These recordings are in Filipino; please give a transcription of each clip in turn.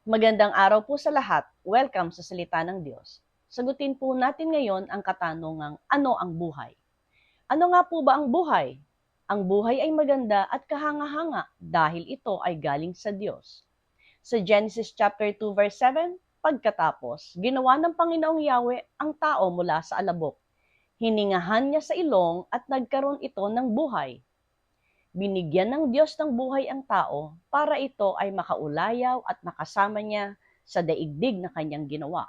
Magandang araw po sa lahat. Welcome sa Salita ng Diyos. Sagutin po natin ngayon ang katanungang ano ang buhay? Ano nga po ba ang buhay? Ang buhay ay maganda at kahanga-hanga dahil ito ay galing sa Diyos. Sa Genesis chapter 2 verse 7, pagkatapos, ginawa ng Panginoong Yahweh ang tao mula sa alabok. Hiningahan niya sa ilong at nagkaroon ito ng buhay. Binigyan ng Diyos ng buhay ang tao para ito ay makaulayaw at makasama niya sa daigdig na kanyang ginawa.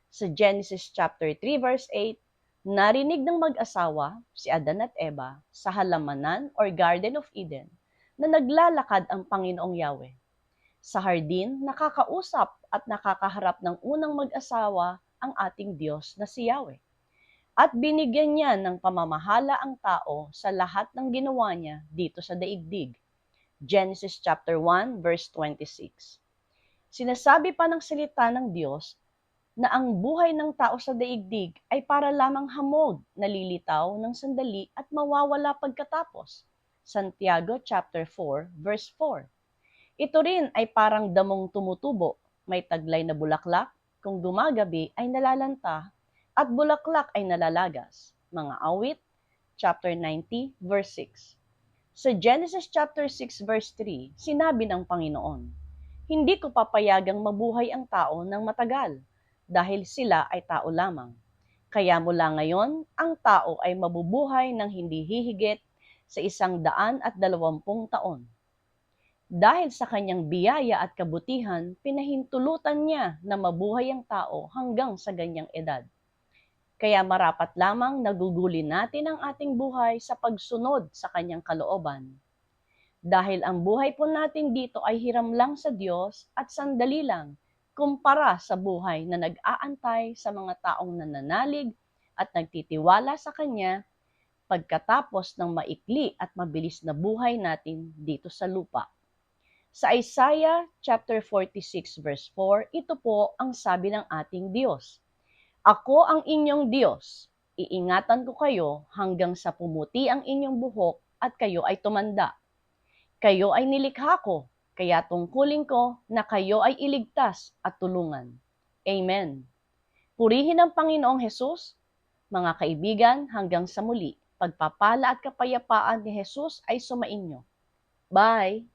Sa Genesis chapter 3 verse 8, narinig ng mag-asawa, si Adan at Eva, sa halamanan or Garden of Eden, na naglalakad ang Panginoong Yahweh. Sa hardin, nakakausap at nakakaharap ng unang mag-asawa ang ating Diyos na si Yahweh. At binigyan niya ng pamamahala ang tao sa lahat ng ginawa niya dito sa daigdig. Genesis chapter 1 verse 26. Sinasabi pa ng salita ng Diyos na ang buhay ng tao sa daigdig ay para lamang hamog na lilitaw ng sandali at mawawala pagkatapos. Santiago chapter 4 verse 4. Ito rin ay parang damong tumutubo, may taglay na bulaklak, kung gumagabi ay nalalanta at bulaklak ay nalalagas. Mga Awit, chapter 90, verse 6. Sa Genesis chapter 6, verse 3, sinabi ng Panginoon, hindi ko papayagang mabuhay ang tao ng matagal, dahil sila ay tao lamang. Kaya mula ngayon, ang tao ay mabubuhay ng hindi hihigit sa 120 taon. Dahil sa kanyang biyaya at kabutihan, pinahintulutan niya na mabuhay ang tao hanggang sa ganyang edad. Kaya marapat lamang nagugulin natin ang ating buhay sa pagsunod sa kanyang kalooban. Dahil ang buhay po natin dito ay hiram lang sa Diyos at sandali lang kumpara sa buhay na nag-aantay sa mga taong nananalig at nagtitiwala sa Kanya pagkatapos ng maikli at mabilis na buhay natin dito sa lupa. Sa Isaiah chapter 46 verse 4, ito po ang sabi ng ating Diyos. Ako ang inyong Diyos, iingatan ko kayo hanggang sa pumuti ang inyong buhok at kayo ay tumanda. Kayo ay nilikha ko, kaya tungkulin ko na kayo ay iligtas at tulungan. Amen. Purihin ang Panginoong Hesus, mga kaibigan, hanggang sa muli. Pagpapala at kapayapaan ni Hesus ay sumainyo. Bye!